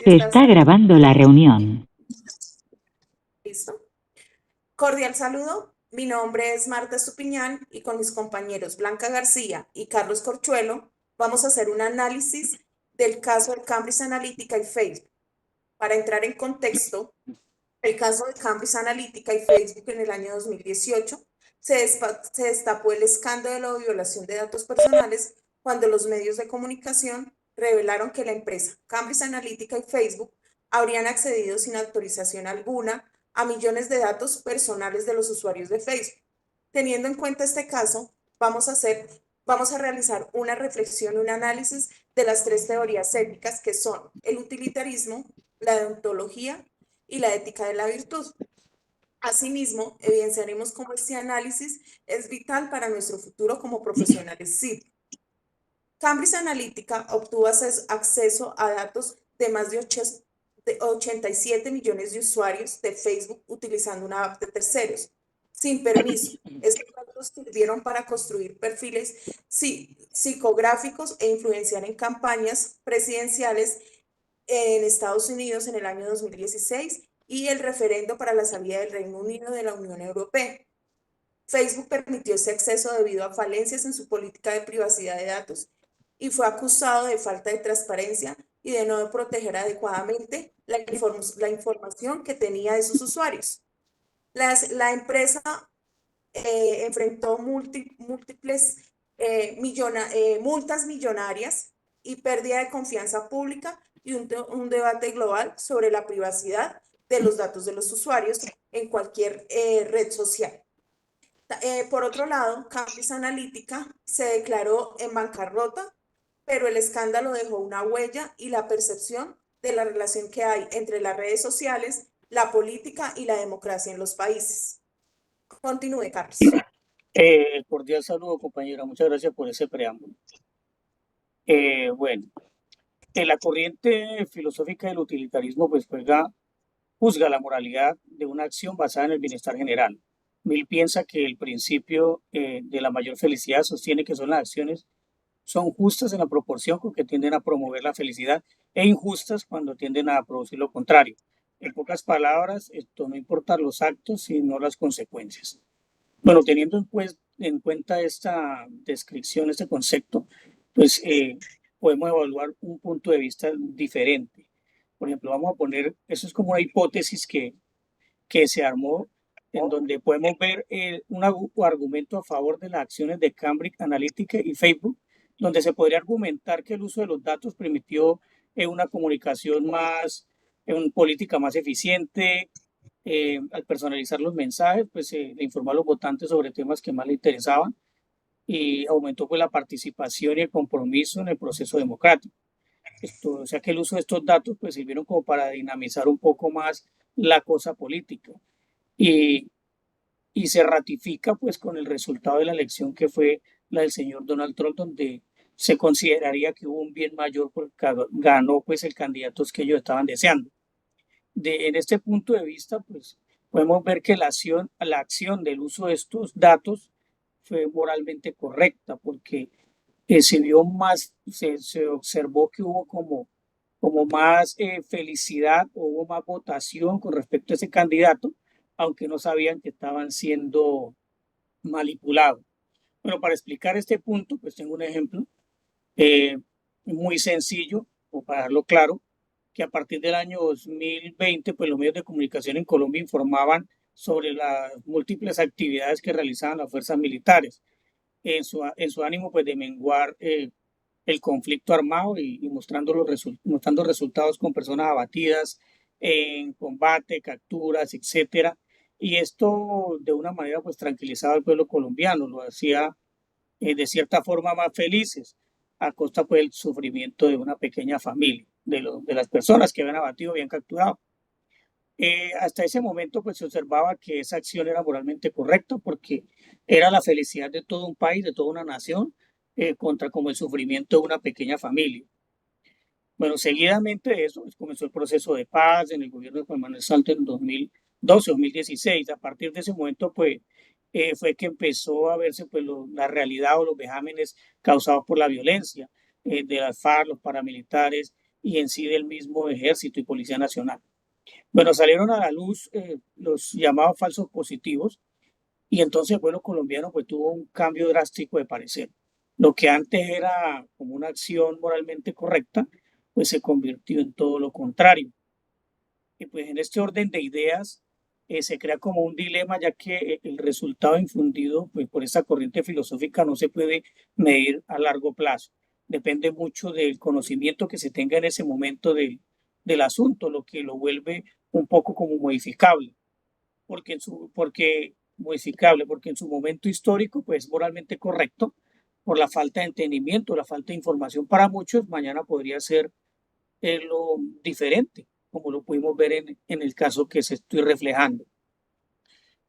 Si Se estás está grabando la reunión. listo. Cordial saludo. Mi nombre es Marta Estupiñán y con mis compañeros Blanca García y Carlos Corchuelo vamos a hacer un análisis del caso de Cambridge Analytica y Facebook. Para entrar en contexto, el caso de Cambridge Analytica y Facebook en el año 2018 se destapó el escándalo de violación de datos personales cuando los medios de comunicación revelaron que la empresa Cambridge Analytica y Facebook habrían accedido sin autorización alguna a millones de datos personales de los usuarios de Facebook. Teniendo en cuenta este caso, vamos a realizar una reflexión, un análisis de las tres teorías éticas que son el utilitarismo, la deontología y la ética de la virtud. Asimismo, evidenciaremos cómo este análisis es vital para nuestro futuro como profesionales CID. Cambridge Analytica obtuvo acceso a datos de más de 87 millones de usuarios de Facebook utilizando una app de terceros, sin permiso. Estos datos sirvieron para construir perfiles psicográficos e influenciar en campañas presidenciales en Estados Unidos en el año 2016 y el referendo para la salida del Reino Unido de la Unión Europea. Facebook permitió ese acceso debido a falencias en su política de privacidad de datos y fue acusado de falta de transparencia y de no proteger adecuadamente la información que tenía de sus usuarios. La empresa enfrentó múltiples multas millonarias y pérdida de confianza pública y un debate global sobre la privacidad de los datos de los usuarios en cualquier red social. Por otro lado, Cambridge Analytica se declaró en bancarrota, pero el escándalo dejó una huella y la percepción de la relación que hay entre las redes sociales, la política y la democracia en los países. Continúe, Carlos. Cordial saludo, compañera. Muchas gracias por ese preámbulo. Bueno, en la corriente filosófica del utilitarismo, pues juzga la moralidad de una acción basada en el bienestar general. Mill piensa que el principio de la mayor felicidad sostiene que son las acciones son justas en la proporción con que tienden a promover la felicidad e injustas cuando tienden a producir lo contrario. En pocas palabras, esto no importa los actos, sino las consecuencias. Bueno, teniendo en cuenta esta descripción, este concepto, pues podemos evaluar un punto de vista diferente. Por ejemplo, vamos a poner, eso es como una hipótesis que se armó, en donde podemos ver un argumento a favor de las acciones de Cambridge Analytica y Facebook, donde se podría argumentar que el uso de los datos permitió una comunicación más, una política más eficiente, al personalizar los mensajes, pues le informó a los votantes sobre temas que más le interesaban y aumentó pues la participación y el compromiso en el proceso democrático. O sea que el uso de estos datos pues sirvieron como para dinamizar un poco más la cosa política y, y se ratifica pues con el resultado de la elección que fue la del señor Donald Trump, donde se consideraría que hubo un bien mayor porque ganó pues el candidato que ellos estaban deseando. En este punto de vista, pues podemos ver que la acción del uso de estos datos fue moralmente correcta porque se observó que hubo como más felicidad o hubo más votación con respecto a ese candidato, aunque no sabían que estaban siendo manipulados. Bueno, para explicar este punto, pues tengo un ejemplo eh, muy sencillo, o para darlo claro, que a partir del año 2020, pues los medios de comunicación en Colombia informaban sobre las múltiples actividades que realizaban las fuerzas militares en su ánimo pues de menguar el conflicto armado y mostrando resultados con personas abatidas en combate, capturas, etcétera. Y esto de una manera pues tranquilizaba al pueblo colombiano, lo hacía de cierta forma más felices a costa pues del sufrimiento de una pequeña familia, de las personas que habían abatido, habían capturado. Hasta ese momento pues se observaba que esa acción era moralmente correcta porque era la felicidad de todo un país, de toda una nación, contra como el sufrimiento de una pequeña familia. Bueno, seguidamente de eso pues, comenzó el proceso de paz en el gobierno de Juan Manuel Santos en 2012-2016. A partir de ese momento pues fue que empezó a verse pues la realidad o los vejámenes causados por la violencia de las FARC, los paramilitares y en sí del mismo Ejército y Policía Nacional. Bueno, salieron a la luz los llamados falsos positivos y entonces el pueblo colombiano pues tuvo un cambio drástico de parecer. Lo que antes era como una acción moralmente correcta, pues se convirtió en todo lo contrario. Y pues en este orden de ideas se crea como un dilema, ya que el resultado infundido pues, por esta corriente filosófica no se puede medir a largo plazo. Depende mucho del conocimiento que se tenga en ese momento del asunto, lo que lo vuelve un poco como modificable, porque en su momento histórico pues moralmente correcto, por la falta de entendimiento, la falta de información para muchos, mañana podría ser lo diferente, como lo pudimos ver en el caso que se estoy reflejando.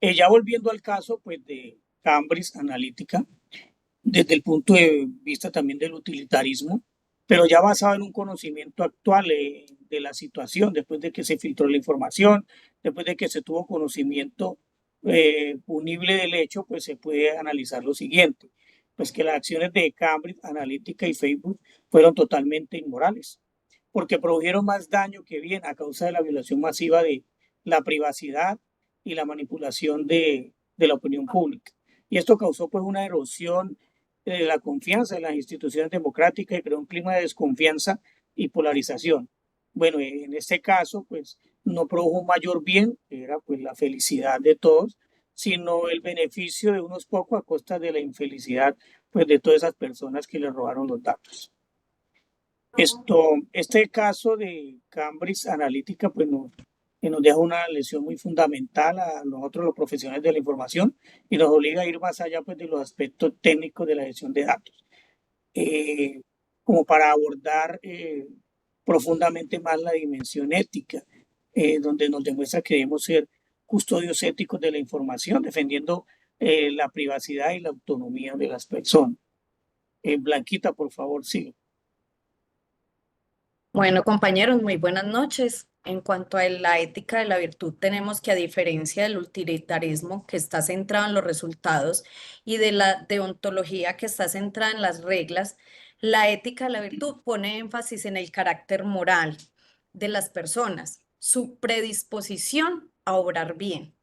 Ya volviendo al caso pues, de Cambridge Analytica, desde el punto de vista también del utilitarismo, pero ya basado en un conocimiento actual de la situación, después de que se filtró la información, después de que se tuvo conocimiento punible del hecho, pues se puede analizar lo siguiente, pues que las acciones de Cambridge Analytica y Facebook fueron totalmente inmorales, porque produjeron más daño que bien a causa de la violación masiva de la privacidad y la manipulación de la opinión pública. Y esto causó pues una erosión de la confianza en las instituciones democráticas y creó un clima de desconfianza y polarización. Bueno, en este caso, pues no produjo mayor bien, que era pues la felicidad de todos, sino el beneficio de unos pocos a costa de la infelicidad pues de todas esas personas que le robaron los datos. Este caso de Cambridge Analytica pues nos deja una lección muy fundamental a nosotros los profesionales de la información y nos obliga a ir más allá pues, de los aspectos técnicos de la gestión de datos, eh, como para abordar profundamente más la dimensión ética, donde nos demuestra que debemos ser custodios éticos de la información, defendiendo la privacidad y la autonomía de las personas. Blanquita, por favor, sigue. Bueno, compañeros, muy buenas noches. En cuanto a la ética de la virtud, tenemos que, a diferencia del utilitarismo que está centrado en los resultados y de la deontología que está centrada en las reglas, la ética de la virtud pone énfasis en el carácter moral de las personas, su predisposición a obrar bien.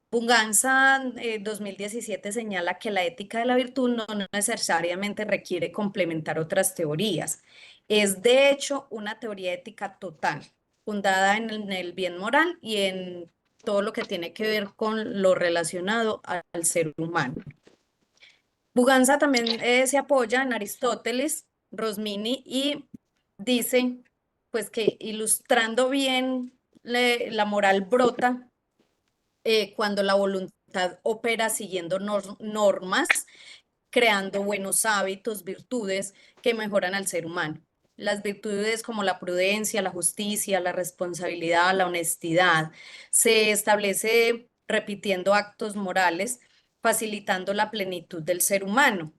Puganza 2017 señala que la ética de la virtud no necesariamente requiere complementar otras teorías. Es de hecho una teoría ética total, fundada en el bien moral y en todo lo que tiene que ver con lo relacionado al ser humano. Puganza también se apoya en Aristóteles, Rosmini, y dice pues que ilustrando bien la moral brota cuando la voluntad opera siguiendo normas, creando buenos hábitos, virtudes que mejoran al ser humano. Las virtudes como la prudencia, la justicia, la responsabilidad, la honestidad, se establece repitiendo actos morales, facilitando la plenitud del ser humano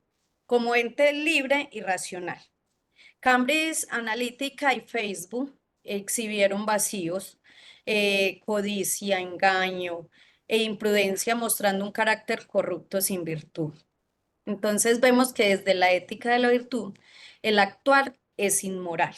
como ente libre y racional. Cambridge Analytica y Facebook exhibieron vacíos, codicia, engaño e imprudencia, mostrando un carácter corrupto sin virtud. Entonces vemos que desde la ética de la virtud, el actuar es inmoral,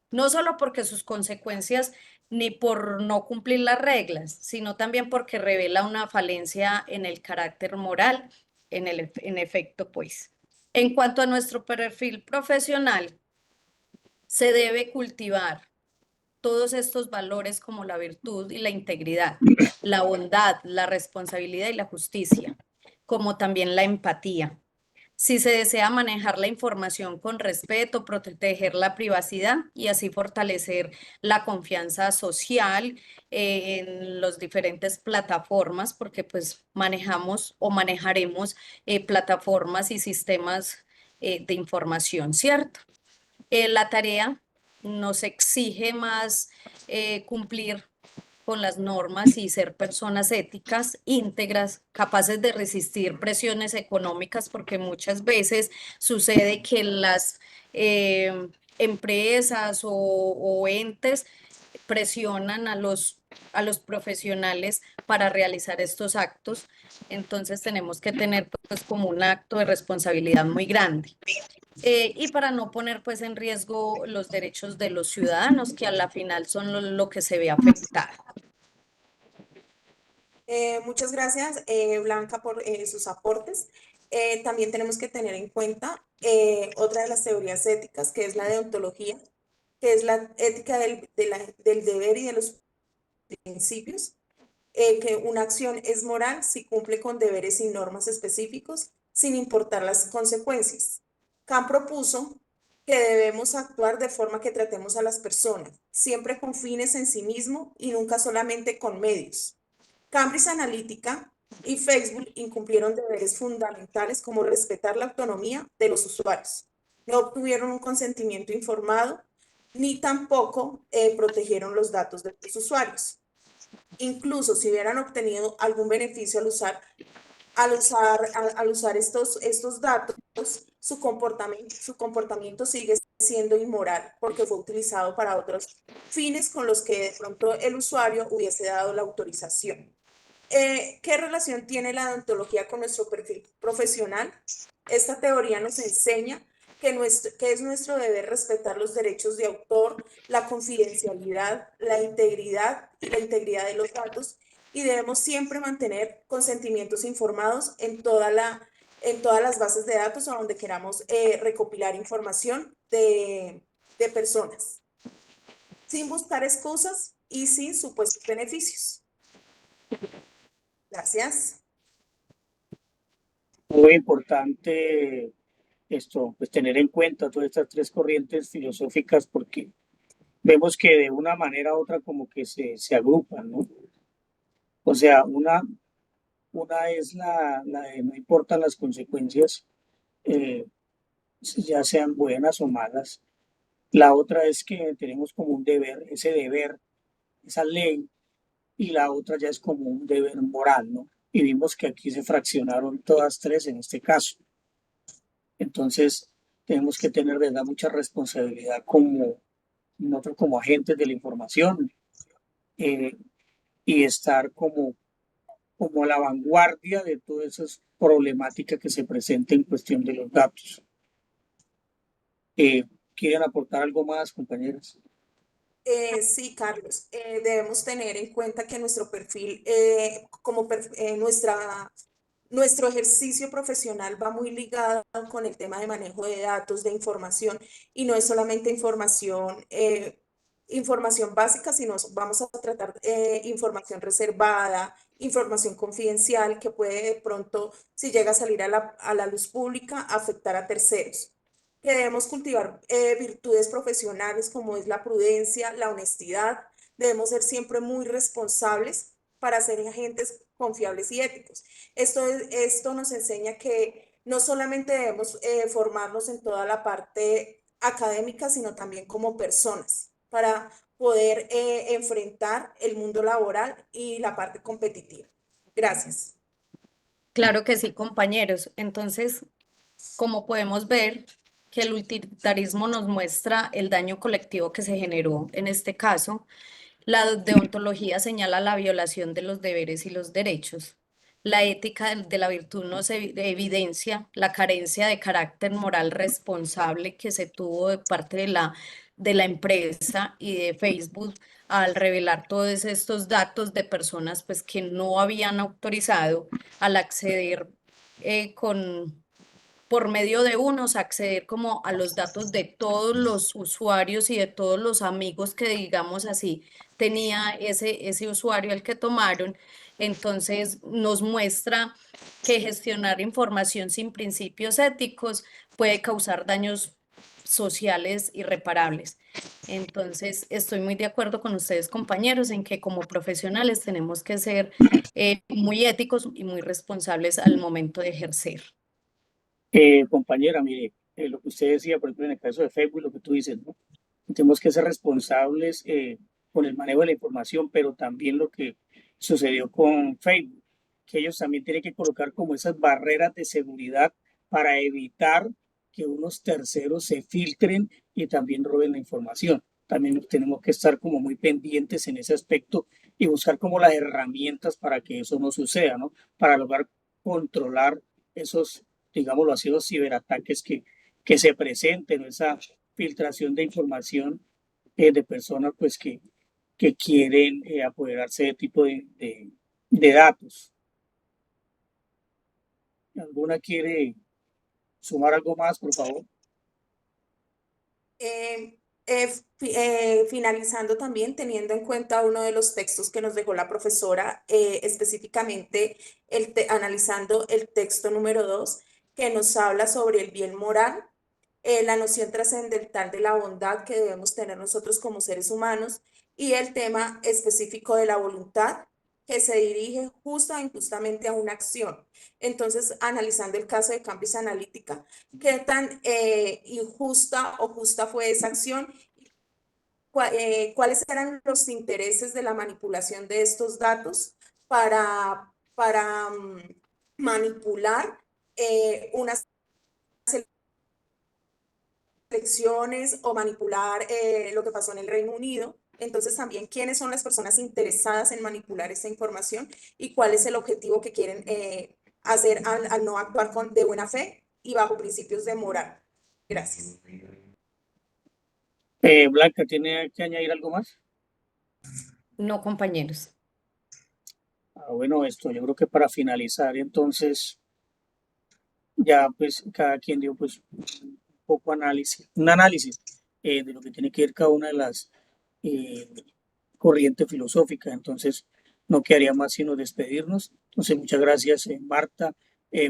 no solo porque sus consecuencias ni por no cumplir las reglas, sino también porque revela una falencia en el carácter moral, en efecto, pues. En cuanto a nuestro perfil profesional, se debe cultivar todos estos valores como la virtud y la integridad, la bondad, la responsabilidad y la justicia, como también la empatía. Si se desea manejar la información con respeto, proteger la privacidad y así fortalecer la confianza social en las diferentes plataformas, porque pues manejamos o manejaremos plataformas y sistemas de información, ¿cierto? La tarea nos exige más cumplir con las normas y ser personas éticas, íntegras, capaces de resistir presiones económicas, porque muchas veces sucede que las empresas o entes presionan a los profesionales para realizar estos actos. Entonces tenemos que tener pues como un acto de responsabilidad muy grande. Y para no poner pues en riesgo los derechos de los ciudadanos, que a la final son lo que se ve afectado. Muchas gracias, Blanca, por sus aportes. También tenemos que tener en cuenta otra de las teorías éticas, que es la deontología, que es la ética del deber y de los principios, que una acción es moral si cumple con deberes y normas específicos, sin importar las consecuencias. Kant propuso que debemos actuar de forma que tratemos a las personas, siempre con fines en sí mismo y nunca solamente con medios. Cambridge Analytica y Facebook incumplieron deberes fundamentales como respetar la autonomía de los usuarios. No obtuvieron un consentimiento informado ni tampoco protegieron los datos de los usuarios. Incluso si hubieran obtenido algún beneficio al usar estos datos, su comportamiento sigue siendo inmoral porque fue utilizado para otros fines con los que de pronto el usuario hubiese dado la autorización. ¿Qué relación tiene la odontología con nuestro perfil profesional? Esta teoría nos enseña que es nuestro deber respetar los derechos de autor, la confidencialidad, la integridad y la integridad de los datos y debemos siempre mantener consentimientos informados en todas las bases de datos a donde queramos recopilar información de personas, sin buscar excusas y sin supuestos beneficios. Gracias. Muy importante esto, pues tener en cuenta todas estas tres corrientes filosóficas porque vemos que de una manera u otra como que se agrupan, ¿no? O sea, una es la de no importan las consecuencias, eh, ya sean buenas o malas. La otra es que tenemos como un deber, ese deber, esa ley, y la otra ya es como un deber moral, ¿no? Y vimos que aquí se fraccionaron todas tres en este caso. Entonces, tenemos que tener, ¿verdad?, mucha responsabilidad como nosotros como agentes de la información eh, y estar como a la vanguardia de todas esas problemáticas que se presentan en cuestión de los datos. ¿Quieren aportar algo más, compañeros? Sí, Carlos, debemos tener en cuenta que nuestro perfil, nuestro ejercicio profesional va muy ligado con el tema de manejo de datos, de información, y no es solamente información básica, sino vamos a tratar información reservada, información confidencial que puede de pronto, si llega a salir a la luz pública, afectar a terceros que debemos cultivar virtudes profesionales como es la prudencia, la honestidad. Debemos ser siempre muy responsables para ser agentes confiables y éticos. Esto nos enseña que no solamente debemos formarnos en toda la parte académica, sino también como personas para poder enfrentar el mundo laboral y la parte competitiva. Gracias. Claro que sí, compañeros. Entonces, como podemos ver, que el utilitarismo nos muestra el daño colectivo que se generó en este caso. La deontología señala la violación de los deberes y los derechos. La ética de la virtud nos evidencia la carencia de carácter moral responsable que se tuvo de parte de la empresa y de Facebook al revelar todos estos datos de personas pues, que no habían autorizado al acceder por medio de unos, acceder como a los datos de todos los usuarios y de todos los amigos que, digamos así, tenía ese usuario al que tomaron. Entonces nos muestra que gestionar información sin principios éticos puede causar daños sociales irreparables. Entonces, estoy muy de acuerdo con ustedes, compañeros, en que como profesionales tenemos que ser muy éticos y muy responsables al momento de ejercer. Compañera, mire, lo que usted decía, por ejemplo, en el caso de Facebook, lo que tú dices, ¿no? Tenemos que ser responsables con el manejo de la información, pero también lo que sucedió con Facebook, que ellos también tienen que colocar como esas barreras de seguridad para evitar que unos terceros se filtren y también roben la información. también tenemos que estar como muy pendientes en ese aspecto y buscar como las herramientas para que eso no suceda, ¿no? Para lograr controlar esos, digámoslo así, los ciberataques que se presenten, esa filtración de información de personas pues que quieren apoderarse de tipo de datos. ¿Alguna quiere sumar algo más, por favor? Finalizando también, teniendo en cuenta uno de los textos que nos dejó la profesora, específicamente analizando el texto número 2, que nos habla sobre el bien moral, la noción trascendental de la bondad que debemos tener nosotros como seres humanos y el tema específico de la voluntad que se dirige justa o injustamente a una acción. Entonces, analizando el caso de Cambridge Analytica, ¿qué tan injusta o justa fue esa acción? ¿Cuáles eran los intereses de la manipulación de estos datos para manipular unas elecciones o manipular lo que pasó en el Reino Unido? Entonces, también, ¿quiénes son las personas interesadas en manipular esa información y cuál es el objetivo que quieren hacer al no actuar de buena fe y bajo principios de moral? Gracias. Blanca, ¿tiene que añadir algo más? No, compañeros. Bueno, esto yo creo que para finalizar, entonces, ya pues cada quien dio pues un poco un análisis de lo que tiene que ver cada una de las eh, corrientes filosóficas. Entonces, no quedaría más sino despedirnos. Entonces, muchas gracias, Marta.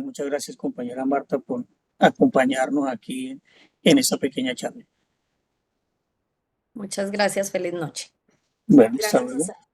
Muchas gracias, compañera Marta, por acompañarnos aquí en esta pequeña charla. Muchas gracias. Feliz noche. Bueno, hasta luego. Gracias.